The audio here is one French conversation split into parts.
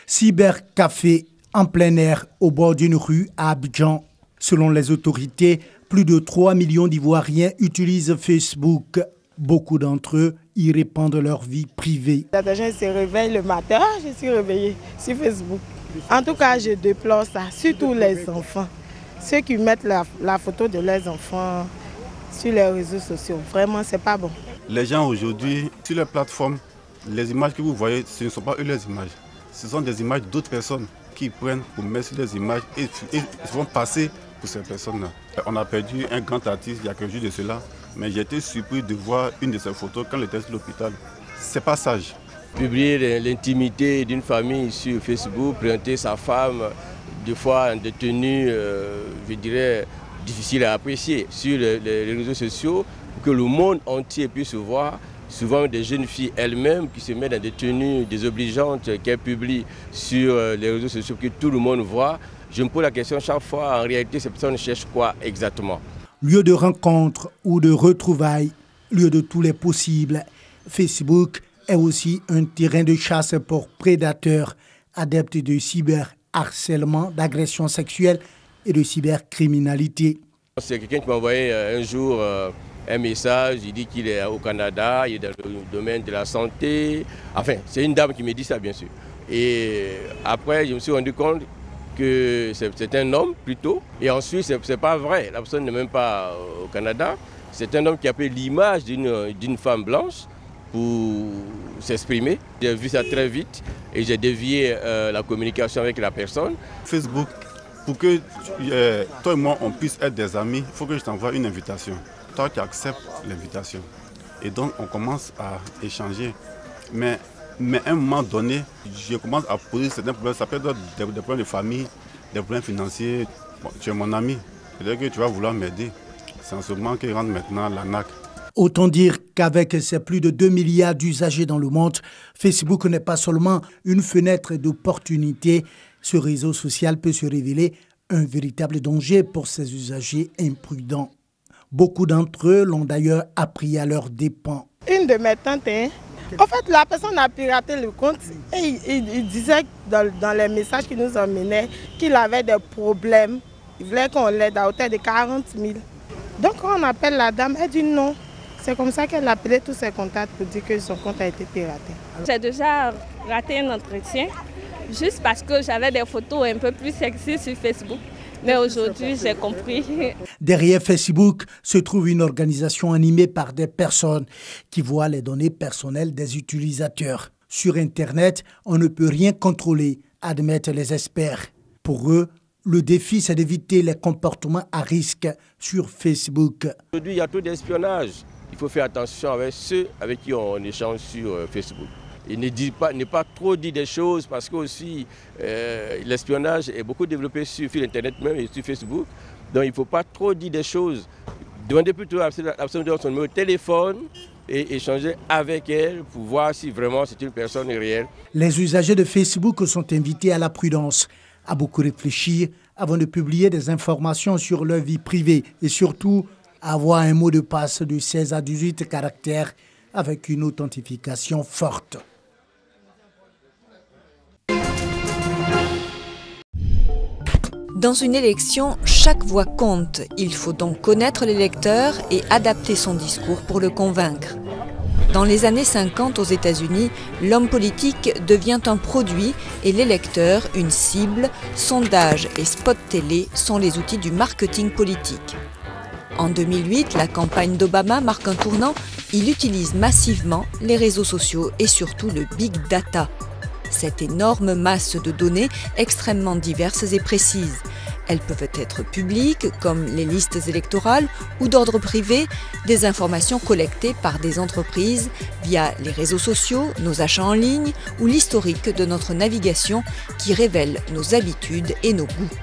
Cybercafé en plein air au bord d'une rue à Abidjan. Selon les autorités, plus de 3 millions d'Ivoiriens utilisent Facebook. Beaucoup d'entre eux y répandent leur vie privée. Les gens se réveillent le matin, je suis réveillée sur Facebook. En tout cas, je déplore ça, surtout les enfants. Ceux qui mettent la photo de leurs enfants sur les réseaux sociaux, vraiment, c'est pas bon. Les gens aujourd'hui, sur les plateformes, les images que vous voyez, ce ne sont pas eux les images. Ce sont des images d'autres personnes qui prennent pour mettre sur les images et vont passer pour ces personnes-là. On a perdu un grand artiste il y a quelques jours de cela, mais j'ai été surpris de voir une de ses photos quand il était sur l'hôpital. C'est pas sage. Publier l'intimité d'une famille sur Facebook, présenter sa femme, des fois en des tenues, je dirais, difficiles à apprécier sur les réseaux sociaux, pour que le monde entier puisse voir. Souvent des jeunes filles elles-mêmes qui se mettent dans des tenues désobligeantes qu'elles publient sur les réseaux sociaux, que tout le monde voit. Je me pose la question chaque fois, en réalité, ces personnes cherchent quoi exactement? Lieu de rencontre ou de retrouvailles, lieu de tous les possibles, Facebook est aussi un terrain de chasse pour prédateurs, adeptes de cyberharcèlement, d'agression sexuelle et de cybercriminalité. C'est quelqu'un qui m'a envoyé un jour un message, il dit qu'il est au Canada, il est dans le domaine de la santé. Enfin, c'est une dame qui me dit ça, bien sûr. Et après, je me suis rendu compte que c'est un homme plutôt. Et ensuite, c'est pas vrai. La personne n'est même pas au Canada. C'est un homme qui a pris l'image d'une femme blanche pour s'exprimer. J'ai vu ça très vite et j'ai dévié la communication avec la personne. Facebook, pour que toi et moi, on puisse être des amis, il faut que je t'envoie une invitation. Toi, tu acceptes l'invitation. Et donc, on commence à échanger. Mais à un moment donné, je commence à poser certains problèmes. Ça peut être des problèmes de famille, des problèmes financiers. Bon, tu es mon ami, peut-être que tu vas vouloir m'aider. C'est en ce moment qu'il rentre maintenant l'ANAQ. Autant dire qu'avec ses plus de 2 milliards d'usagers dans le monde, Facebook n'est pas seulement une fenêtre d'opportunité. Ce réseau social peut se révéler un véritable danger pour ses usagers imprudents. Beaucoup d'entre eux l'ont d'ailleurs appris à leurs dépens. Une de mes tantes, en fait, la personne a piraté le compte et il disait dans les messages qu'il nous emmenait qu'il avait des problèmes. Il voulait qu'on l'aide à hauteur de 40 000. Donc quand on appelle la dame, elle dit non. C'est comme ça qu'elle appelait tous ses contacts pour dire que son compte a été piraté. J'ai déjà raté un entretien juste parce que j'avais des photos un peu plus sexy sur Facebook. Mais aujourd'hui, j'ai compris. Derrière Facebook se trouve une organisation animée par des personnes qui voient les données personnelles des utilisateurs. Sur Internet, on ne peut rien contrôler, admettent les experts. Pour eux, le défi, c'est d'éviter les comportements à risque sur Facebook. Aujourd'hui, il y a trop d'espionnage. Il faut faire attention avec ceux avec qui on échange sur Facebook. Et ne pas trop dire des choses parce que aussi l'espionnage est beaucoup développé sur Internet même et sur Facebook. Donc il ne faut pas trop dire des choses. Demandez plutôt à la personne de son numéro de téléphone et échanger avec elle pour voir si vraiment c'est une personne réelle. Les usagers de Facebook sont invités à la prudence, à beaucoup réfléchir avant de publier des informations sur leur vie privée et surtout avoir un mot de passe de 16 à 18 caractères avec une authentification forte. Dans une élection, chaque voix compte. Il faut donc connaître l'électeur et adapter son discours pour le convaincre. Dans les années 50 aux États-Unis, l'homme politique devient un produit et l'électeur une cible. Sondages et spots télé sont les outils du marketing politique. En 2008, la campagne d'Obama marque un tournant. Il utilise massivement les réseaux sociaux et surtout le big data. Cette énorme masse de données extrêmement diverses et précises. Elles peuvent être publiques, comme les listes électorales, ou d'ordre privé, des informations collectées par des entreprises via les réseaux sociaux, nos achats en ligne ou l'historique de notre navigation qui révèle nos habitudes et nos goûts.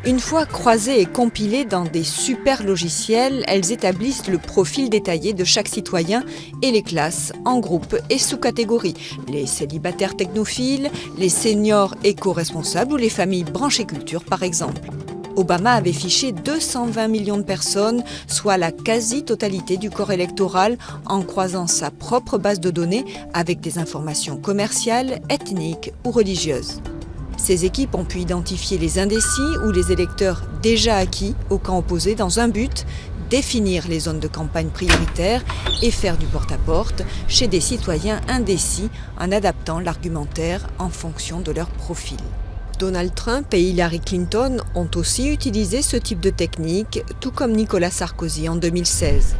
Une fois croisées et compilées dans des super logiciels, elles établissent le profil détaillé de chaque citoyen et les classent en groupes et sous-catégories. Les célibataires technophiles, les seniors éco-responsables ou les familles branchées culture par exemple. Obama avait fiché 220 millions de personnes, soit la quasi-totalité du corps électoral, en croisant sa propre base de données avec des informations commerciales, ethniques ou religieuses. Ces équipes ont pu identifier les indécis ou les électeurs déjà acquis au camp opposé dans un but, définir les zones de campagne prioritaires et faire du porte-à-porte chez des citoyens indécis en adaptant l'argumentaire en fonction de leur profil. Donald Trump et Hillary Clinton ont aussi utilisé ce type de technique, tout comme Nicolas Sarkozy en 2016.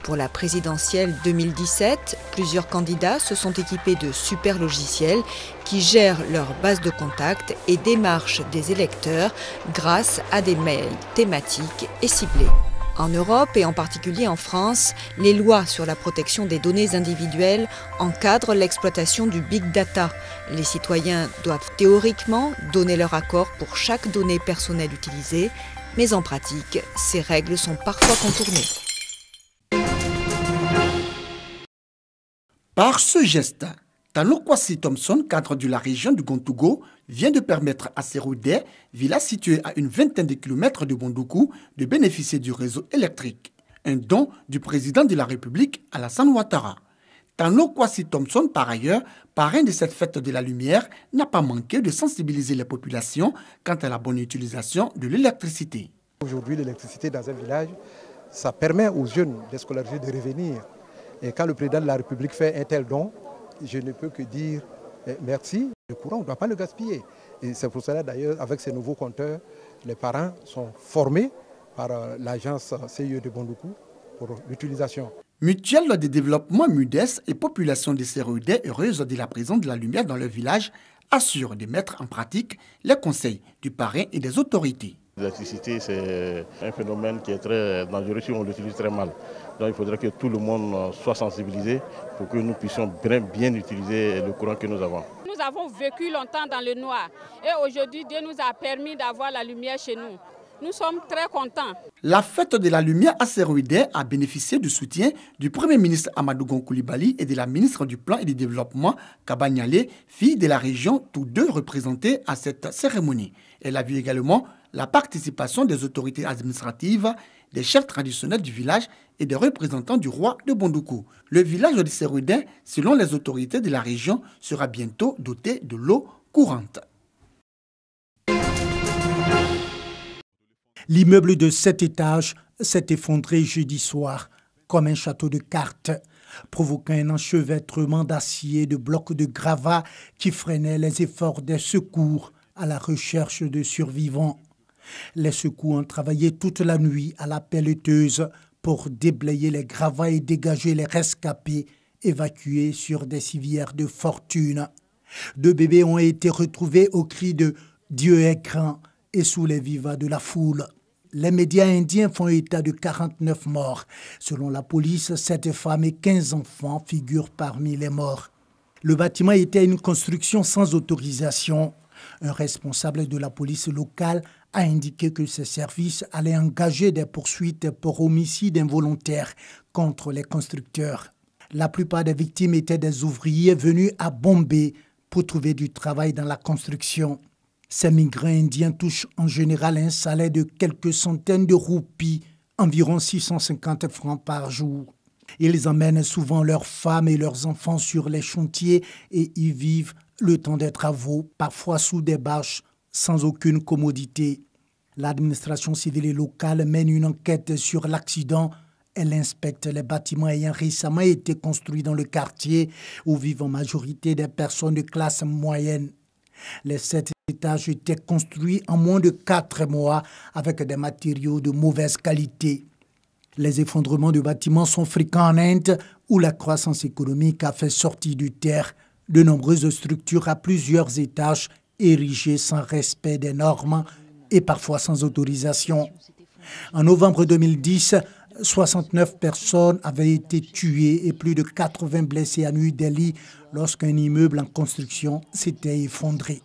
Pour la présidentielle 2017, plusieurs candidats se sont équipés de super logiciels qui gèrent leur base de contacts et démarchent des électeurs grâce à des mails thématiques et ciblés. En Europe et en particulier en France, les lois sur la protection des données individuelles encadrent l'exploitation du big data. Les citoyens doivent théoriquement donner leur accord pour chaque donnée personnelle utilisée, mais en pratique, ces règles sont parfois contournées. Par ce geste, Tano Kwasi Thompson, cadre de la région du Gontougo, vient de permettre à Seroudé, village situé à une vingtaine de kilomètres de Bondoukou, de bénéficier du réseau électrique. Un don du président de la République, Alassane Ouattara. Tano Kwasi Thompson, par ailleurs, parrain de cette fête de la lumière, n'a pas manqué de sensibiliser les populations quant à la bonne utilisation de l'électricité. Aujourd'hui, l'électricité dans un village, ça permet aux jeunes des scolarisés de revenir. Et quand le président de la République fait un tel don, je ne peux que dire merci. Le courant, on ne doit pas le gaspiller. Et c'est pour cela d'ailleurs, avec ces nouveaux compteurs, les parents sont formés par l'agence CIE de Bondoukou pour l'utilisation. Mutuelle de développement MUDES et population de Seroudé heureuse de la présence de la lumière dans leur village assure de mettre en pratique les conseils du parrain et des autorités. L'électricité, c'est un phénomène qui est très dangereux si on l'utilise très mal. Donc il faudrait que tout le monde soit sensibilisé pour que nous puissions bien utiliser le courant que nous avons. Nous avons vécu longtemps dans le noir et aujourd'hui Dieu nous a permis d'avoir la lumière chez nous. Nous sommes très contents. La fête de la lumière à Seroudé a bénéficié du soutien du Premier ministre Amadou Gon Coulibaly et de la ministre du Plan et du Développement, Kaba Nialé, fille de la région, tous deux représentés à cette cérémonie. Elle a vu également la participation des autorités administratives, des chefs traditionnels du village et des représentants du roi de Bondoukou. Le village de Seroudé, selon les autorités de la région, sera bientôt doté de l'eau courante. L'immeuble de 7 étages s'est effondré jeudi soir, comme un château de cartes, provoquant un enchevêtrement d'acier et de blocs de gravats qui freinaient les efforts des secours à la recherche de survivants. Les secours ont travaillé toute la nuit à la pelleteuse pour déblayer les gravats et dégager les rescapés évacués sur des civières de fortune. 2 bébés ont été retrouvés au cri de « Dieu est grand » et sous les vivas de la foule. Les médias indiens font état de 49 morts. Selon la police, 7 femmes et 15 enfants figurent parmi les morts. Le bâtiment était une construction sans autorisation. Un responsable de la police locale a indiqué que ses services allaient engager des poursuites pour homicide involontaire contre les constructeurs. La plupart des victimes étaient des ouvriers venus à Bombay pour trouver du travail dans la construction. Ces migrants indiens touchent en général un salaire de quelques centaines de roupies, environ 650 francs par jour. Ils emmènent souvent leurs femmes et leurs enfants sur les chantiers et y vivent le temps des travaux, parfois sous des bâches, sans aucune commodité. L'administration civile et locale mène une enquête sur l'accident. Elle inspecte les bâtiments ayant récemment été construits dans le quartier où vivent en majorité des personnes de classe moyenne. Les 7 étages étaient construits en moins de 4 mois avec des matériaux de mauvaise qualité. Les effondrements de bâtiments sont fréquents en Inde où la croissance économique a fait sortir du terre de nombreuses structures à plusieurs étages érigées sans respect des normes et parfois sans autorisation. En novembre 2010, 69 personnes avaient été tuées et plus de 80 blessés à New Delhi lorsqu'un immeuble en construction s'était effondré.